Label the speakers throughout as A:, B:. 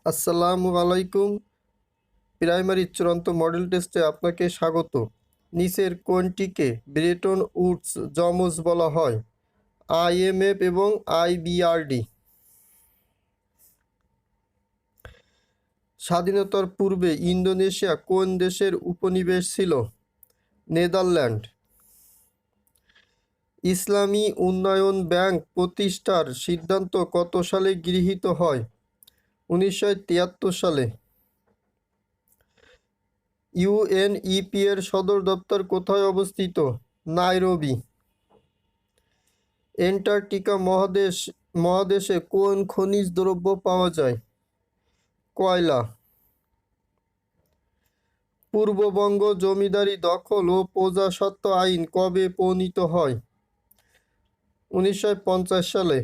A: আসসালামু আলাইকুম। প্রাইমারি চূড়ান্ত মডেল টেস্টে আপনাকে স্বাগত। নিচের কোনটিকে ব্রেটন উডস যমজ বলা হয়? আইএমএফ এবং আইবিআরডি। স্বাধীনতার পূর্বে ইন্দোনেশিয়া কোন দেশের উপনিবেশ ছিল? নেদারল্যান্ড। ইসলামী উন্নয়ন ব্যাংক প্রতিষ্ঠার সিদ্ধান্ত কত সালে গৃহীত হয়? 1973 সালে। ইউএনইপি এর সদর দপ্তর কোথায় অবস্থিত? নাইরোবি। অ্যান্টার্কটিকা মহাদেশে কোন খনিজ দ্রব্য পাওয়া যায়? কয়লা। পূর্ববঙ্গ জমিদারি দখল ও প্রজাস্বত্ব আইন কবে প্রণীত হয়? 1950 সালে।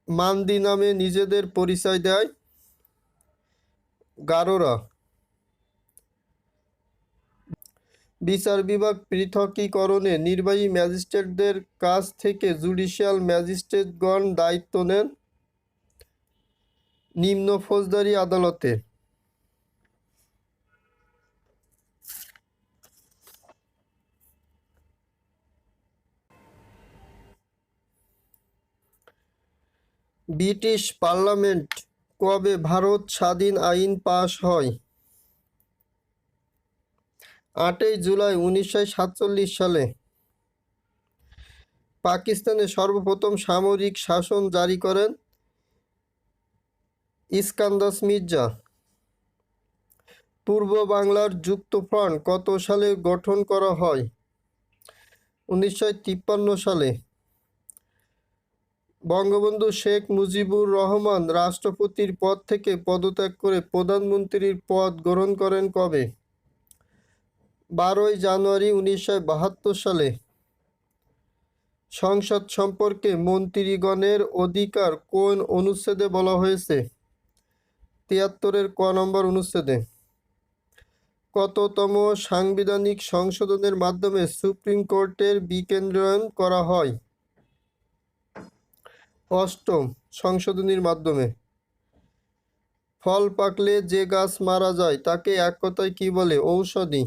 A: মান্দি নামে নিজেদের পরিচয় দেয় গারোরা। বিচার বিভাগ পৃথকীকরণে নির্বাহী ম্যাজিস্ট্রেটদের কাছ থেকে জুডিশিয়াল ম্যাজিস্ট্রেটগণ দায়িত্ব নেন নিম্ন ফৌজদারি আদালতে। ব্রিটিশ পার্লামেন্ট কবে ভারত স্বাধীন আইন পাশ হয়? 8 জুলাই 1947 সালে। পাকিস্তানে সর্বপ্রথম সামরিক শাসন জারি করেন ইস্কান্দার মির্জা। পূর্ব বাংলার যুক্তফ্রন্ট কত সালে গঠন করা হয়? 1953 সালে। বঙ্গবন্ধু শেখ মুজিবুর রহমান রাষ্ট্রপতির পদ থেকে পদত্যাগ করে প্রধানমন্ত্রীর পদ গ্রহণ করেন কবে? 12 জানুয়ারি 1972 সালে। সংসদ সম্পর্কে মন্ত্রীগণের অধিকার কোন অনুচ্ছেদে বলা হয়েছে? 73-এর ক নম্বর অনুচ্ছেদে। কততম সাংবিধানিক সংশোধনের মাধ্যমে সুপ্রিম কোর্টের বিকেন্দ্রায়ন করা হয়? 8ম সংশোধনীর মাধ্যমে। ফল পাকলে যে গাছ মারা যায় তাকে এক কথায় কি বলে? ঔষধি।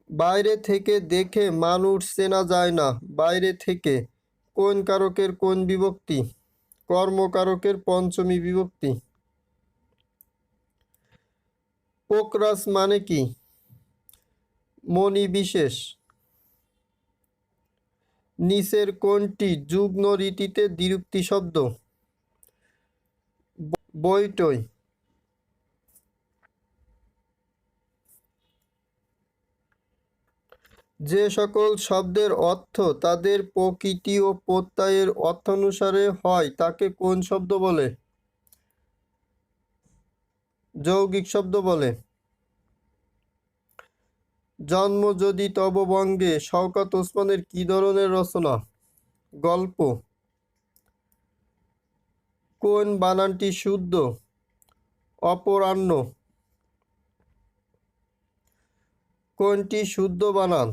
A: বাইরে থেকে দেখে মানুষ চেনা যায় না। বাইরে থেকে কোন কারকের কোন বিভক্তি? কর্মকারকের পঞ্চমী বিভক্তি। পোকরাজ মানে কি? মণি বিশেষ। নিচের কোনটি যুগ্ম রীতিতে দ্বিরুক্তি শব্দ? বইটই। যে সকল শব্দের অর্থ তাদের প্রকৃতি ও প্রত্যয়ের অর্থানুসারে হয় তাকে কোন শব্দ বলে? যৌগিক শব্দ বলে। জন্ম যদি তব বঙ্গে শওকত ওসমানের কি ধরনের রচনা? গল্প। কোন বানানটি শুদ্ধ? অপরাহ্ন। কোনটি শুদ্ধ বানান?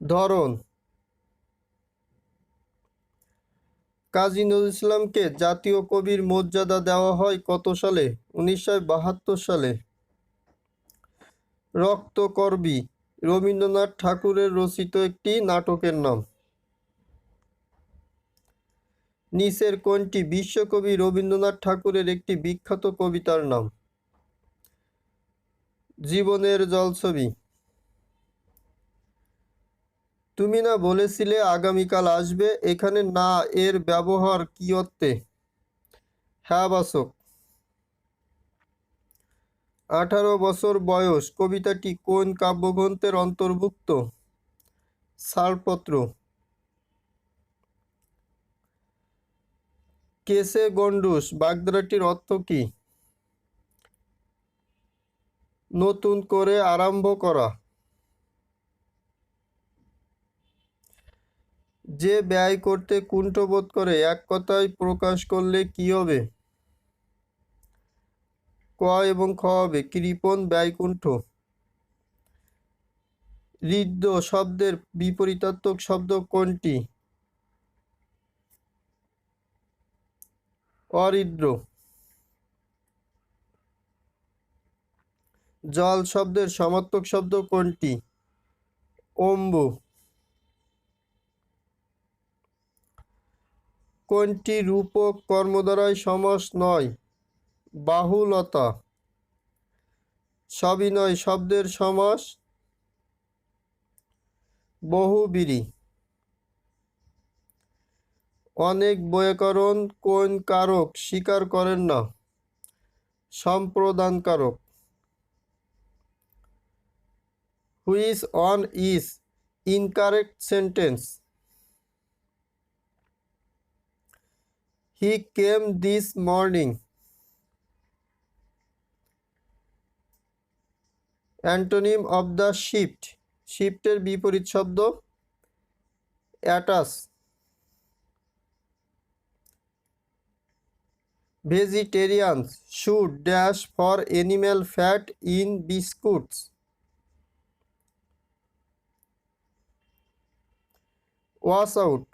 A: ধরন। কাজী নজরুল ইসলামকে জাতীয় কবির মর্যাদা দেওয়া হয় কত সালে? 1972 সালে। রক্তকরবী রবীন্দ্রনাথ ঠাকুরের রচিত একটি নাটকের নাম। নিচের কোনটি বিশ্বকবি রবীন্দ্রনাথ ঠাকুরের একটি বিখ্যাত কবিতার নাম? জীবনের জলছবি। তুমি না বলেছিলে আগামীকাল আসবে, এখানে না এর ব্যবহার কি অর্থে? হ্যাঁ বাচক। 18 বছর বয়স কবিতাটি কোন কাব্যগ্রন্থের অন্তর্ভুক্ত? ছাড়পত্র। কেসে গন্ডুস বাগধারাটির অর্থ কি? নতুন করে আরম্ভ করা। যে ব্যয় করতে কুণ্ঠবোধ করে এক কথায় প্রকাশ করলে কি হবে? ক এবং খ হবে। কৃপণ ব্যয়কুণ্ঠ। হৃদ্য শব্দের বিপরীতার্থক শব্দ কোনটি? অহৃদ্র। জল শব্দের সমার্থক শব্দ কোনটি? অম্বু। কোনটি রূপক কর্মদ্বারায় সমাস নয়? বাহুলতা। সবিনয় শব্দের সমাস? বহুব্রীহি। অনেক বৈয়াকরণ কোন কারক স্বীকার করেন না? সম্প্রদান কারক। Which one is incorrect sentence? He came this morning. Antonym of the shift. শিফটের বিপরীত শব্দ? Attach. Vegetarians should dash for animal fat in biscuits. Wash out.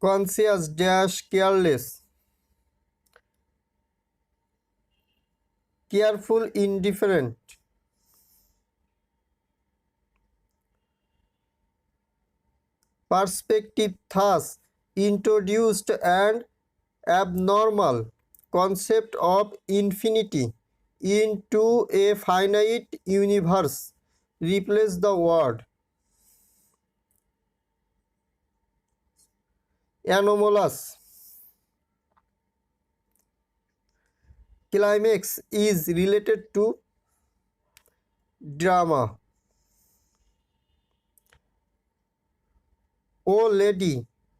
A: Conscious dash careless. Careful indifferent. Perspective thus introduced an abnormal concept of infinity into a finite universe. Replace the word anomalous. Climax is related to drama. O lady,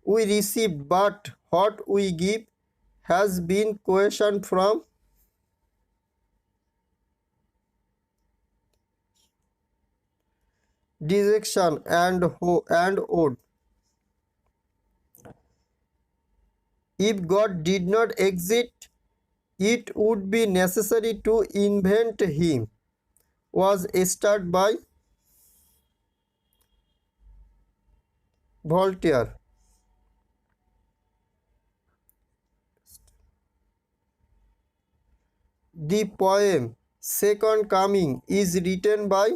A: we receive, but what we give has been questioned from. Dejection and ode. If God did not exist, it would be necessary to invent him. Was started by Voltaire. The poem Second Coming is written by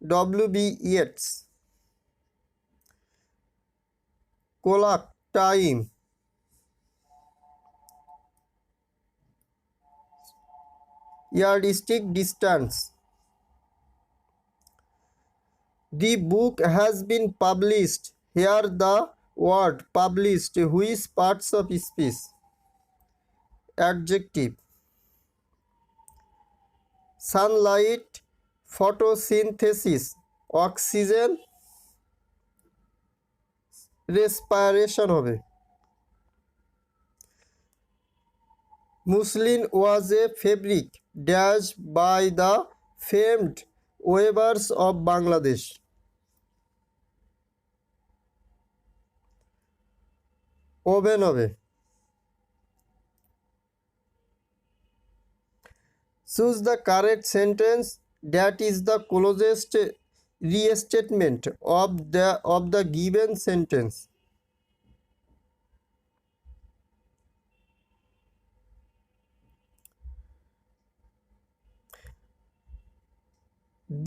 A: W.B. Yeats. Clock time. Yardstick distance. The book has been published. Here the word published. Which parts of speech? Adjective. Sunlight, photosynthesis, oxygen, respiration হবে। Muslin was a fabric dashed by the famed weavers of Bangladesh. Oven হবে। Choose the correct sentence that is the closest restatement of the given sentence.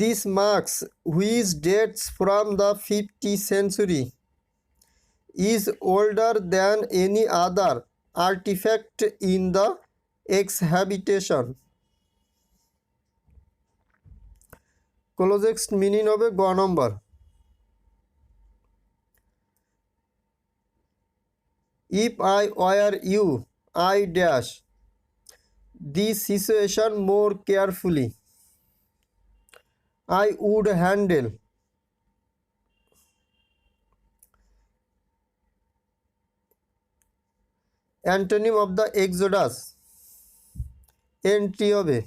A: This marks, which dates from the 5th century, is older than any other artifact in the exhabitation. Closest meaning হবে গ নম্বর। If I were you, I dash the situation more carefully. I would handle antonym of the exodus. Entry হবে।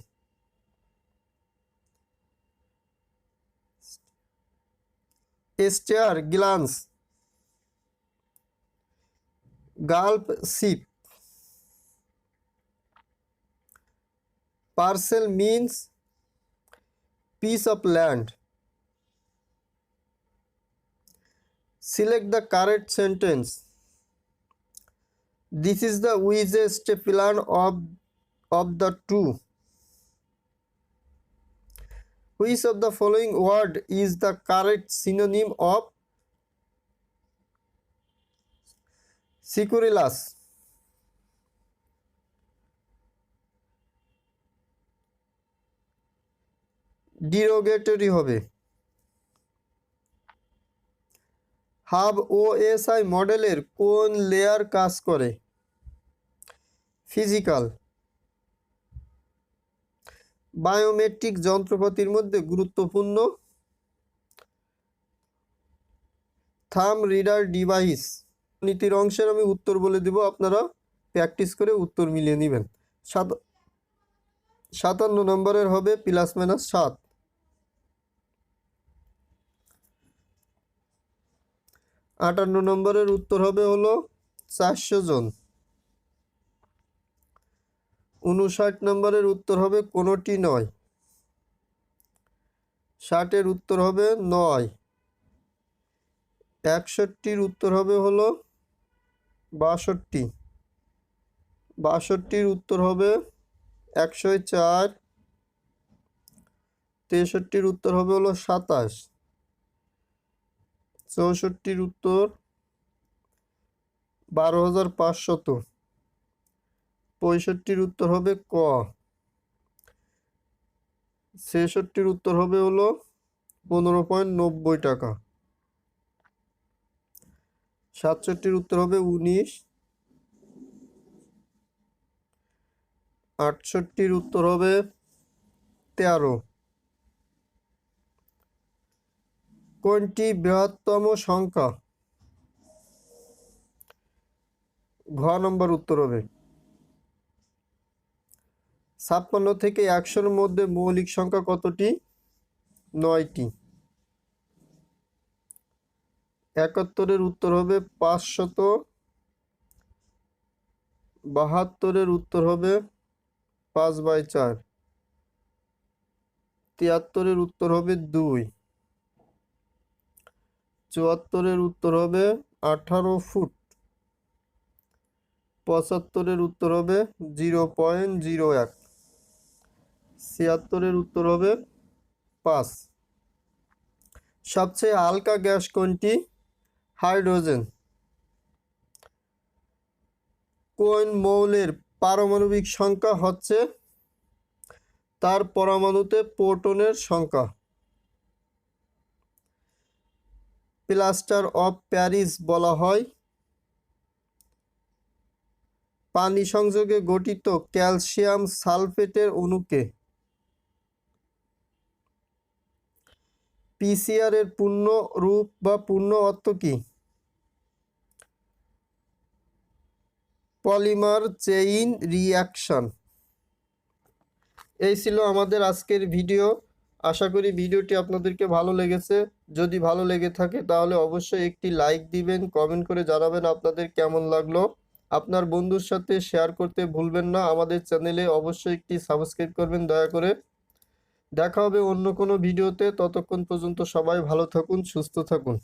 A: Stare glance. Gulp sip. Parcel means piece of land. Select the correct sentence. This is the wisest plan of the two. Which of the following word is the correct synonym of scurrilous? Derogatory হবে। Hub OSI মডেলের কোন layer কাজ করে? Physical. Biometric যন্ত্রপাতির মধ্যে গুরুত্বপূর্ণ থাম reader device. নীতির অংশের আমি উত্তর বলে দিব, আপনারা প্র্যাকটিস করে উত্তর মিলিয়ে নেবেন। 57 নম্বরের হবে +-7। 58 নম্বরের উত্তর হবে হলো 400 জন। 59 নম্বরের উত্তর হবে কোনোটি নয়। 60-এর উত্তর হবে 9। 61-র উত্তর হবে হলো 62। 62-র উত্তর হবে 104। 63-র উত্তর হবে হলো 27। 64-র উত্তর 12,500। 65-র উত্তর হবে ক। 66-র উত্তর হবে হলো 15.90 টাকা। 67-র উত্তর হবে 19। 68-র উত্তর হবে 13। কোনটি বৃহত্তম সংখ্যা? ঘ নম্বর উত্তর হবে। 56 থেকে 100-র মধ্যে মৌলিক সংখ্যা কতটি? 9টি। 71-এর উত্তর হবে 500। 72-এর উত্তর হবে 5/4। 73-এর উত্তর হবে 2। 74-এর উত্তর হবে 18 ফুট। 75-এর উত্তর হবে 0.01। 76-এর উত্তর হবে 5। সবচেয়ে হালকা গ্যাস কোনটি? হাইড্রোজেন। কোন মৌলের পারমাণবিক সংখ্যা হচ্ছে তার পরমাণুতে প্রোটনের সংখ্যা? প্লাস্টার অফ প্যারিস বলা হয় পানি সংযোগে গঠিত ক্যালসিয়াম সালফেটের অণুকে। পিসিআর এর পূর্ণ রূপ বা পূর্ণ অর্থ কি? Polymer chain reaction. এই ছিল আমাদের আজকের ভিডিও। আশা করি ভিডিওটি আপনাদেরকে ভালো লেগেছে। যদি ভালো লেগে থাকে তাহলে অবশ্যই একটি লাইক দিবেন, কমেন্ট করে জানাবেন আপনাদের কেমন লাগলো। আপনার বন্ধুর সাথে শেয়ার করতে ভুলবেন না। আমাদের চ্যানেলে অবশ্যই একটি সাবস্ক্রাইব করবেন দয়া করে। দেখা হবে অন্য কোনো ভিডিওতে। ততক্ষণ পর্যন্ত সবাই ভালো থাকুন, সুস্থ থাকুন।